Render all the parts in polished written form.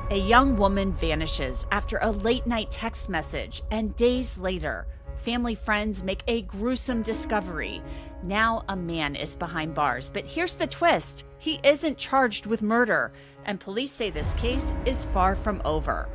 A young woman vanishes after a late-night text message, and days later, family friends make a gruesome discovery. Now a man is behind bars, but here's the twist. He isn't charged with murder, and police say this case is far from over.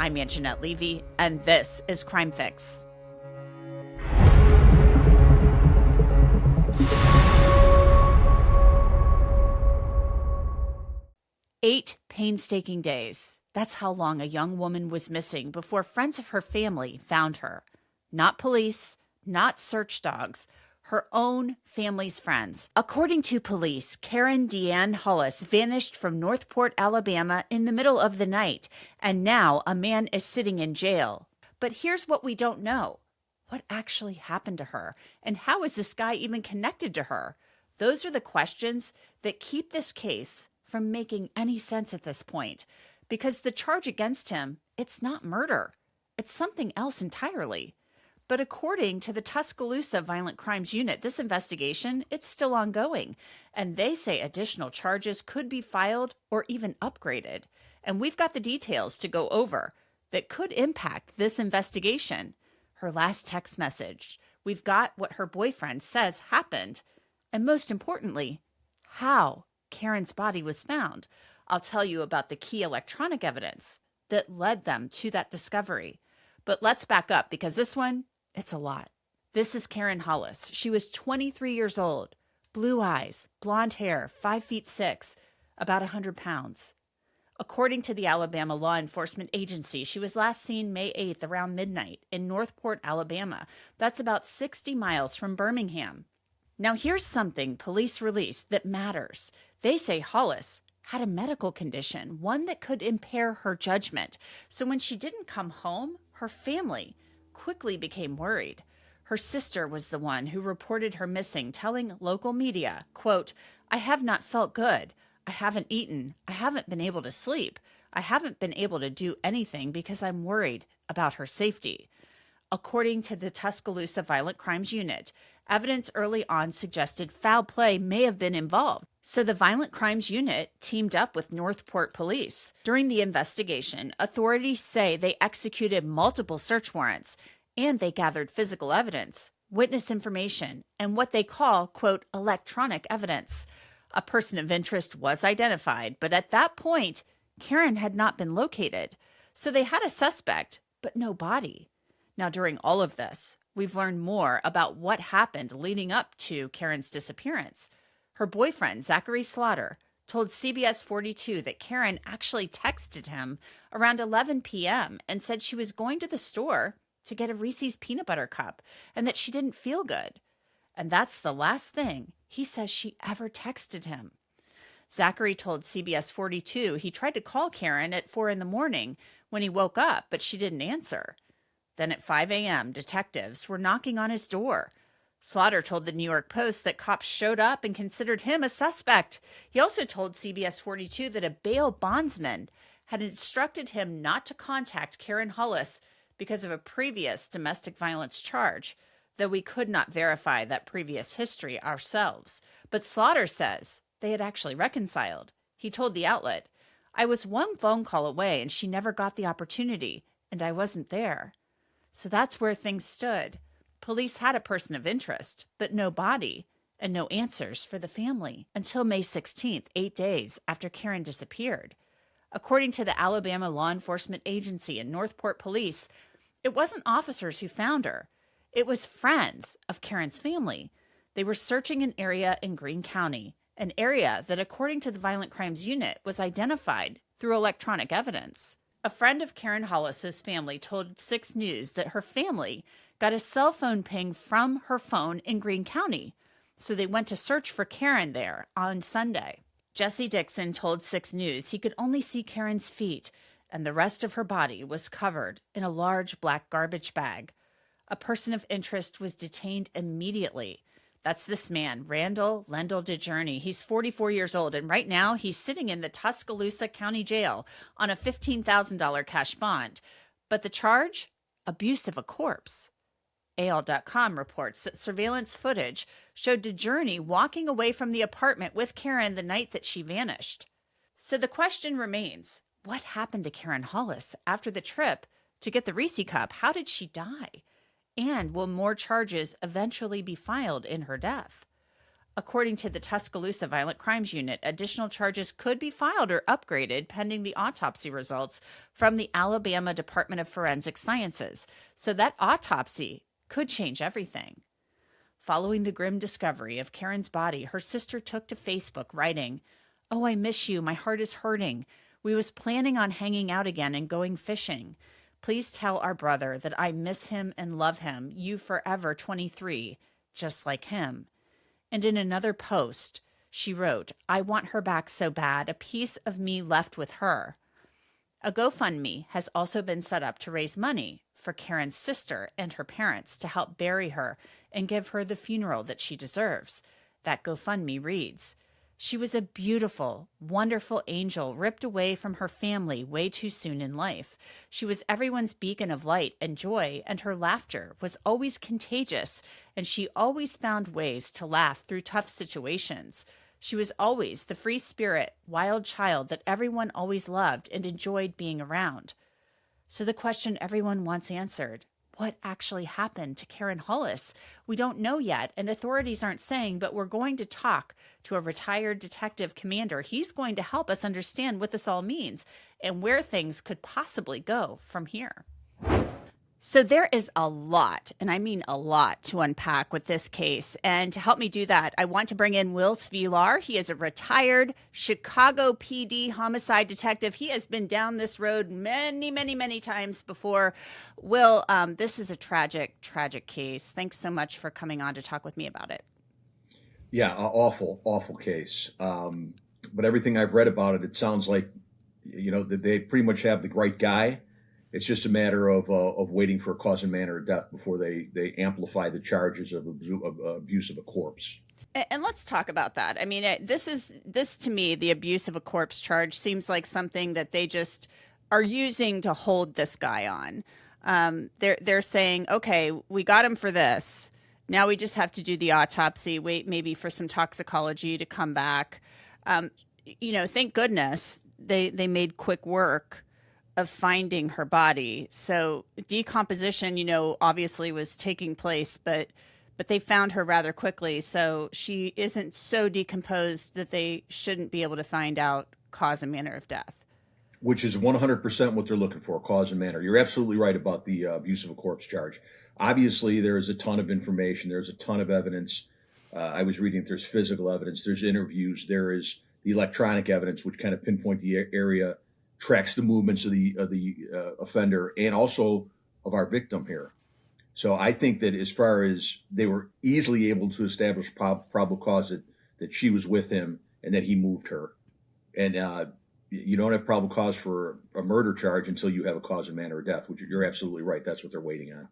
I'm Angenette Levy, and this is Crime Fix. Eight painstaking days. That's how long a young woman was missing before friends of her family found her. Not police, not search dogs, her own family's friends. According to police, Karen Deann Hollis vanished from Northport, Alabama in the middle of the night, and now a man is sitting in jail. But here's what we don't know. What actually happened to her? And how is this guy even connected to her? Those are the questions that keep this case from making any sense at this point, because the charge against him, it's not murder. It's something else entirely. But according to the Tuscaloosa Violent Crimes Unit, this investigation, it's still ongoing, and they say additional charges could be filed or even upgraded. And we've got the details to go over that could impact this investigation. Her last text message. We've got what her boyfriend says happened. And most importantly, how Karen's body was found. I'll tell you about the key electronic evidence that led them to that discovery. But let's back up, because this one, it's a lot. This is Karen Hollis. She was 23 years old, blue eyes, blonde hair, 5'6", about 100 pounds. According to the Alabama Law Enforcement Agency, she was last seen May 8th around midnight in Northport, Alabama. That's about 60 miles from Birmingham. Now here's something police released that matters. They say Hollis had a medical condition, one that could impair her judgment. So when she didn't come home, her family quickly became worried. Her sister was the one who reported her missing, telling local media, quote, "I have not felt good. I haven't eaten. I haven't been able to sleep. I haven't been able to do anything because I'm worried about her safety." According to the Tuscaloosa Violent Crimes Unit, evidence early on suggested foul play may have been involved. So the Violent Crimes Unit teamed up with Northport police. During the investigation, authorities say they executed multiple search warrants, and they gathered physical evidence, witness information, and what they call, quote, electronic evidence. A person of interest was identified, but at that point, Karen had not been located. So they had a suspect, but no body. Now, during all of this, we've learned more about what happened leading up to Karen's disappearance. Her boyfriend, Zachary Slaughter, told CBS 42 that Karen actually texted him around 11 p.m. and said she was going to the store to get a Reese's peanut butter cup and that she didn't feel good. And that's the last thing he says she ever texted him. Zachary told CBS 42 he tried to call Karen at 4 in the morning when he woke up, but she didn't answer. Then at 5 a.m., detectives were knocking on his door. Slaughter told the New York Post that cops showed up and considered him a suspect. He also told CBS 42 that a bail bondsman had instructed him not to contact Karen Hollis because of a previous domestic violence charge, though we could not verify that previous history ourselves. But Slaughter says they had actually reconciled. He told the outlet, "I was one phone call away and she never got the opportunity, and I wasn't there." So that's where things stood. Police had a person of interest, but no body and no answers for the family until May 16th, 8 days after Karen disappeared. According to the Alabama Law Enforcement Agency and Northport Police, it wasn't officers who found her. It was friends of Karen's family. They were searching an area in Greene County, an area that, according to the Violent Crimes Unit, was identified through electronic evidence. A friend of Karen Hollis's family told 6 News that her family got a cell phone ping from her phone in Greene County, so they went to search for Karen there on Sunday. Jesse Dixon told 6 News he could only see Karen's feet, and the rest of her body was covered in a large black garbage bag. A person of interest was detained immediately. That's this man, Randall Lendell Dejourney. He's 44 years old, and right now he's sitting in the Tuscaloosa County Jail on a $15,000 cash bond. But the charge? Abuse of a corpse. AL.com reports that surveillance footage showed Dejourney walking away from the apartment with Karen the night that she vanished. So the question remains, what happened to Karen Hollis after the trip to get the Reese cup? How did she die? And will more charges eventually be filed in her death? According to the Tuscaloosa Violent Crimes Unit, additional charges could be filed or upgraded pending the autopsy results from the Alabama Department of Forensic Sciences. So that autopsy could change everything. Following the grim discovery of Karen's body, her sister took to Facebook writing, "Oh, I miss you. My heart is hurting. We was planning on hanging out again and going fishing. Please tell our brother that I miss him and love him. You forever 23, just like him." And in another post, she wrote, "I want her back so bad, a piece of me left with her." A GoFundMe has also been set up to raise money for Karen's sister and her parents to help bury her and give her the funeral that she deserves. That GoFundMe reads, "She was a beautiful, wonderful angel ripped away from her family way too soon in life. She was everyone's beacon of light and joy, and her laughter was always contagious, and she always found ways to laugh through tough situations. She was always the free spirit, wild child that everyone always loved and enjoyed being around." So the question everyone wants answered, what actually happened to Karen Hollis? We don't know yet, and authorities aren't saying, but we're going to talk to a retired detective commander. He's going to help us understand what this all means and where things could possibly go from here. So there is a lot, and I mean a lot, to unpack with this case. And to help me do that, I want to bring in Will Svilar. He is a retired Chicago PD homicide detective. He has been down this road many, many, many times before. Will, this is a tragic, tragic case. Thanks so much for coming on to talk with me about it. Yeah, awful, awful case. But everything I've read about it, it sounds like, that they pretty much have the right guy. It's just a matter of waiting for a cause and manner of death before they amplify the charges of abuse of a corpse. And let's talk about that. I mean, this to me, the abuse of a corpse charge seems like something that they just are using to hold this guy on. They're saying, okay, we got him for this. Now we just have to do the autopsy, wait maybe for some toxicology to come back. Thank goodness they made quick work of finding her body. So decomposition, obviously was taking place, but they found her rather quickly. So she isn't so decomposed that they shouldn't be able to find out cause and manner of death. Which is 100% what they're looking for, cause and manner. You're absolutely right about the abuse of a corpse charge. Obviously, there is a ton of information. There's a ton of evidence. I was reading there's physical evidence. There's interviews. There is the electronic evidence, which kind of pinpoint the area, tracks the movements of the offender and also of our victim here. So I think that as far as they were easily able to establish probable cause that she was with him and that he moved her. And you don't have probable cause for a murder charge until you have a cause and manner of death, which you're absolutely right. That's what they're waiting on.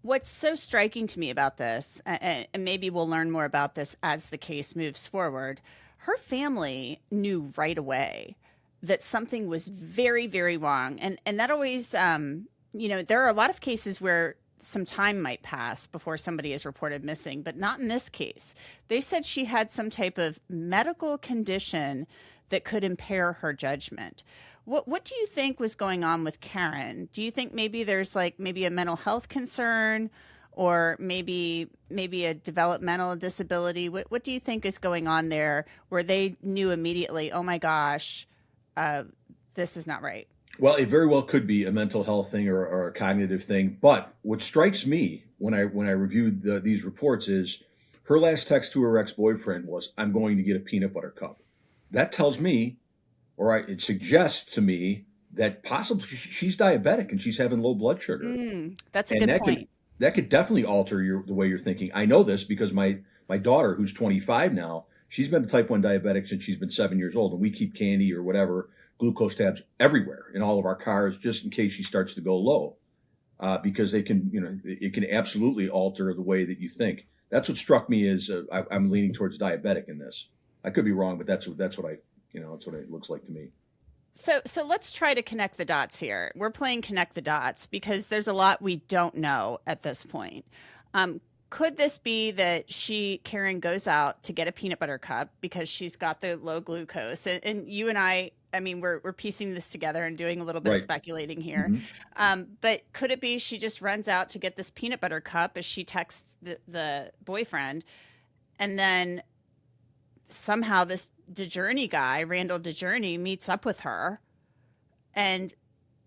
What's so striking to me about this, and maybe we'll learn more about this as the case moves forward, her family knew right away that something was very, very wrong. And that always, there are a lot of cases where some time might pass before somebody is reported missing, but not in this case. They said she had some type of medical condition that could impair her judgment. What do you think was going on with Karen? Do you think maybe there's maybe a mental health concern or maybe a developmental disability? What do you think is going on there where they knew immediately, oh my gosh, this is not right? Well, it very well could be a mental health thing or a cognitive thing. But what strikes me when I reviewed these reports is her last text to her ex-boyfriend was, "I'm going to get a peanut butter cup." That tells me, it suggests to me that possibly she's diabetic and she's having low blood sugar. That's a good point. That could definitely alter the way you're thinking. I know this because my daughter, who's 25 now, she's been a type 1 diabetic since she's been 7 years old, and we keep candy or whatever, glucose tabs everywhere in all of our cars just in case she starts to go low, because it can absolutely alter the way that you think. That's what struck me as I'm leaning towards diabetic in this. I could be wrong, but that's what that's what it looks like to me. So let's try to connect the dots here. We're playing connect the dots because there's a lot we don't know at this point. Could this be that Karen goes out to get a peanut butter cup because she's got the low glucose? And you and I I mean, we're piecing this together and doing a little bit of Right. speculating here. Hmm. But could it be she just runs out to get this peanut butter cup as she texts the boyfriend, and then somehow this Dejourney guy, Randall Dejourney, meets up with her and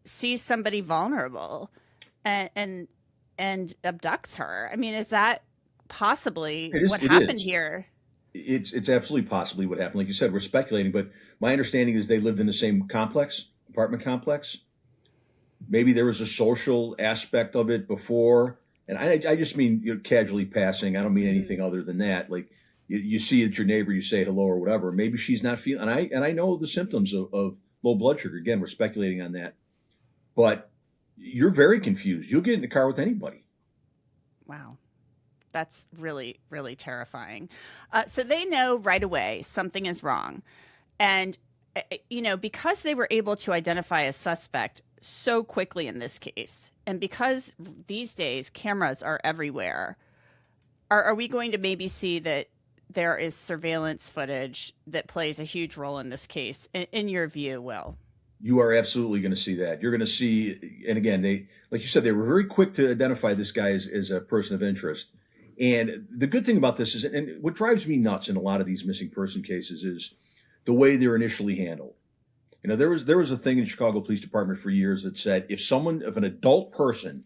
sees somebody vulnerable and and abducts her? I mean, is that possibly It is. what It happened is. here? It's absolutely possibly what happened. Like you said, we're speculating, but my understanding is they lived in the same complex, apartment complex. Maybe there was a social aspect of it before, and I just mean, casually passing. I don't mean Mhm. anything other than that. Like you see it's your neighbor, you say hello or whatever. Maybe she's not feeling, and I know the symptoms of low blood sugar. Again, we're speculating on that, but you're very confused. You'll get in the car with anybody. Wow. That's really, really terrifying. So they know right away something is wrong. And, because they were able to identify a suspect so quickly in this case, and because these days cameras are everywhere, are we going to maybe see that there is surveillance footage that plays a huge role in this case, in your view, Will? You are absolutely going to see that. You're going to see, and again, they, like you said, they were very quick to identify this guy as a person of interest. And the good thing about this is, and what drives me nuts in a lot of these missing person cases is the way they're initially handled. There was a thing in the Chicago Police Department for years that said if an adult person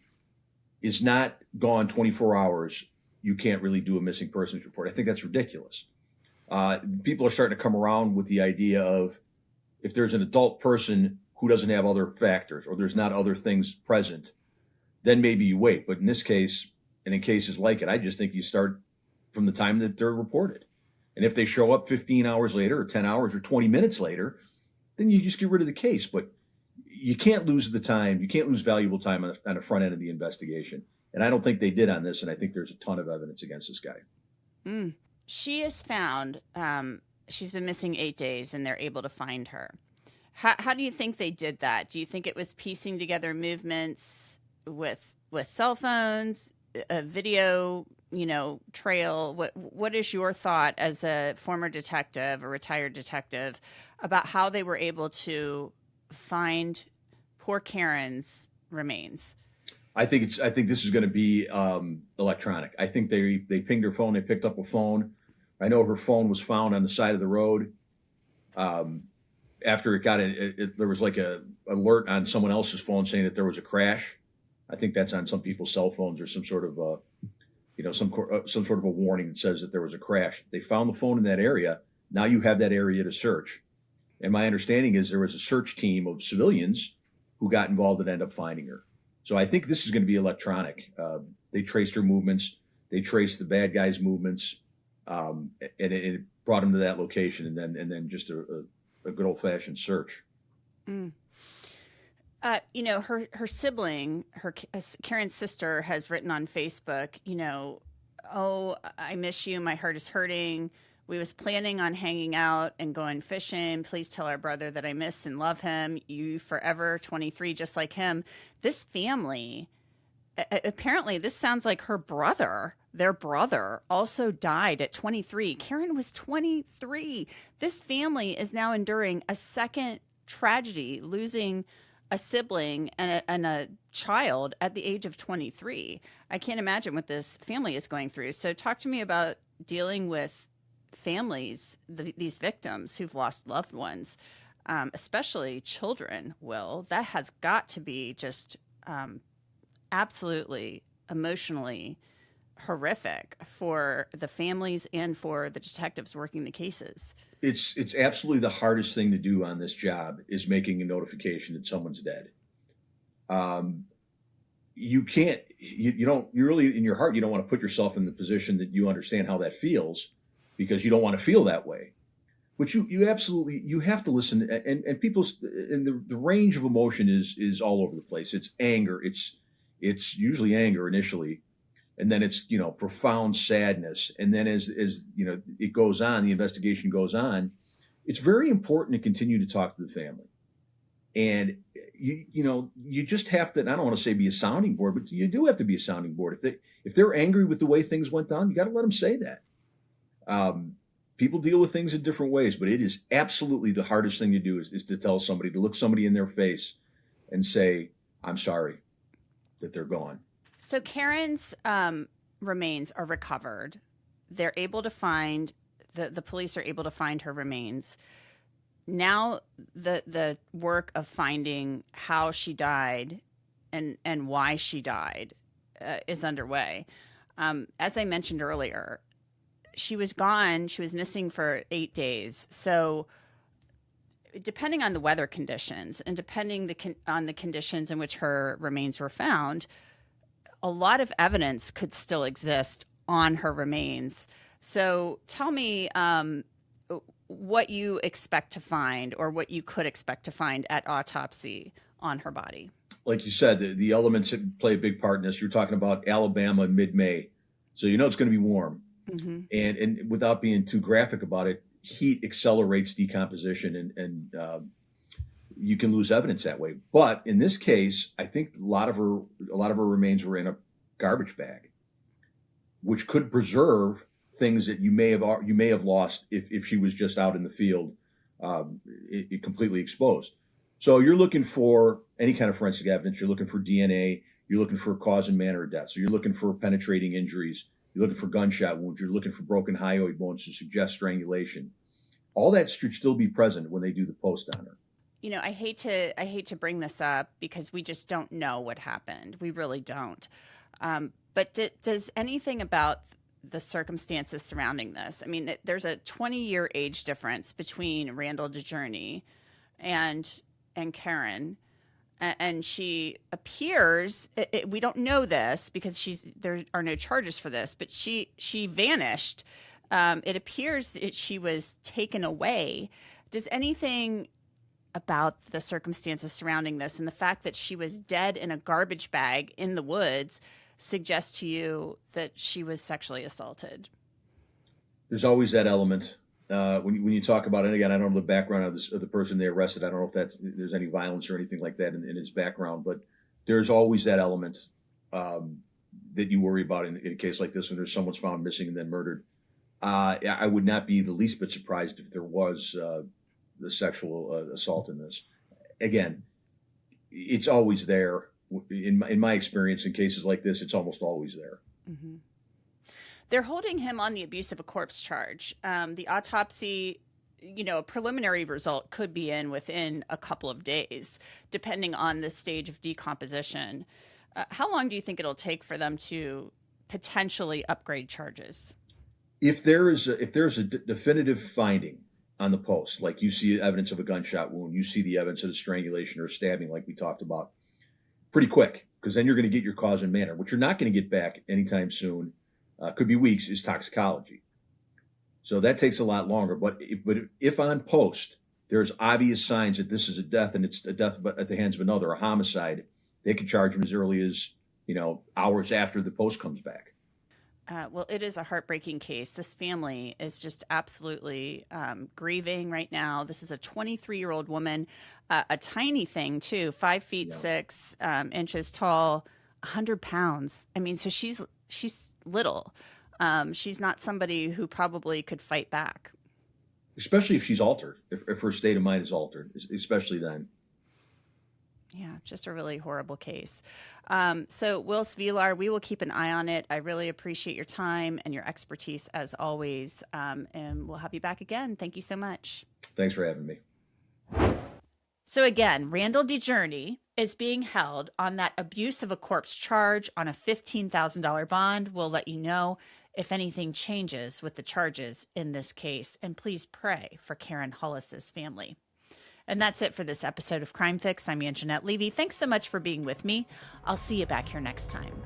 is not gone 24 hours, you can't really do a missing persons report. I think that's ridiculous. People are starting to come around with the idea of if there's an adult person who doesn't have other factors or there's not other things present, then maybe you wait. But in this case, and in cases like it, I just think you start from the time that they're reported. And if they show up 15 hours later or 10 hours or 20 minutes later, then you just get rid of the case. But you can't lose the time. You can't lose valuable time on the front end of the investigation. And I don't think they did on this. And I think there's a ton of evidence against this guy. Mm. She is found. She's been missing 8 days, and they're able to find her. How do you think they did that? Do you think it was piecing together movements with cell phones, a video, trail? What is your thought as a former detective, a retired detective, about how they were able to find poor Karen's remains? I think this is going to be electronic. I think they pinged her phone. They picked up a phone. I know her phone was found on the side of the road. Um, After it got there was like a alert on someone else's phone saying that there was a crash. I think that's on some people's cell phones or some sort of some sort of a warning that says that there was a crash. They found the phone in that area. Now you have that area to search. And my understanding is there was a search team of civilians who got involved and ended up finding her. So I think this is going to be electronic. They traced her movements. They traced the bad guy's movements, and it brought him to that location. And then just a good old fashioned search. Mm. Her sibling, Karen's sister, has written on Facebook, oh, I miss you. My heart is hurting. We was planning on hanging out and going fishing. Please tell our brother that I miss and love him. You forever, 23, just like him. This family, apparently, this sounds like her brother. Their brother also died at 23. Karen was 23. This family is now enduring a second tragedy, losing a sibling and a child at the age of 23. I can't imagine what this family is going through. So, talk to me about dealing with families, these victims who've lost loved ones, especially children. Will, that has got to be just absolutely emotionally horrific for the families and for the detectives working the cases. It's absolutely the hardest thing to do on this job is making a notification that someone's dead. Um, you can't, you don't, you really, in your heart, you don't want to put yourself in the position that you understand how that feels because you don't want to feel that way. But you absolutely, you have to listen, and people's, and the range of emotion is all over the place. It's anger. It's usually anger initially, and then it's profound sadness, and then as it goes on, the investigation goes on. It's very important to continue to talk to the family, and you just have to. I don't want to say be a sounding board, but you do have to be a sounding board. If they're angry with the way things went down, you got to let them say that. people deal with things in different ways, but it is absolutely the hardest thing to do is to tell somebody, to look somebody in their face and say, I'm sorry that they're gone. So Karen's remains are recovered. They're able to find, the police are able to find her remains. Now the work of finding how she died and why she died is underway. As I mentioned earlier, she was gone. She was missing for 8 days. So depending on the weather conditions and depending on the conditions in which her remains were found, a lot of evidence could still exist on her remains. So tell me what you expect to find or what you could expect to find at autopsy on her body. Like you said, the elements that play a big part in this. You're talking about Alabama mid-May, so you know it's going to be warm. Mm-hmm. And without being too graphic about it, heat accelerates decomposition, and you can lose evidence that way. But in this case, I think a lot of her remains were in a garbage bag, which could preserve things that you may have lost if she was just out in the field, completely exposed. So you're looking for any kind of forensic evidence. You're looking for DNA. You're looking for cause and manner of death. So you're looking for penetrating injuries. You're looking for gunshot wounds. You're looking for broken hyoid bones to suggest strangulation. All that should still be present when they do the post on her. You know, I hate to bring this up because we just don't know what happened. We really don't. But does anything about the circumstances surrounding this? I mean, there's a 20-year age difference between Randall Dejourney and Karen, and she appears, we don't know this because there are no charges for this, but she vanished. It appears that she was taken away. Does anything about the circumstances surrounding this and the fact that she was dead in a garbage bag in the woods suggest to you that she was sexually assaulted? There's always that element. When you talk about it, and again, I don't know the background of the person they arrested. I don't know if there's any violence or anything like that in his background, but there's always that element that you worry about in a case like this when there's someone's found missing and then murdered. I would not be the least bit surprised if there was the sexual assault in this. Again, it's always there. In my experience, in cases like this, it's almost always there. Mm-hmm. They're holding him on the abuse of a corpse charge. The autopsy, a preliminary result could be within a couple of days, depending on the stage of decomposition. How long do you think it'll take for them to potentially upgrade charges? If there's a definitive finding on the post, like you see evidence of a gunshot wound, you see the evidence of a strangulation or stabbing, like we talked about, pretty quick, because then you're going to get your cause and manner. What you're not going to get back anytime soon, could be weeks, is toxicology. So that takes a lot longer. But if on post there's obvious signs that this is a death and it's a death at the hands of another, a homicide, they could charge him as early as hours after the post comes back. Well, it is a heartbreaking case. This family is just absolutely grieving right now. This is a 23-year-old woman, a tiny thing too, 5 feet 6 inches tall, 100 pounds. I mean, so she's little. She's not somebody who probably could fight back. Especially if she's altered, if her state of mind is altered, especially then. Yeah, just a really horrible case. So, Will Svilar, we will keep an eye on it. I really appreciate your time and your expertise as always. And we'll have you back again. Thank you so much. Thanks for having me. So again, Randall Dejourney is being held on that abuse of a corpse charge on a $15,000 bond. We'll let you know if anything changes with the charges in this case. And please pray for Karen Hollis's family. And that's it for this episode of Crime Fix. I'm Angenette Levy. Thanks so much for being with me. I'll see you back here next time.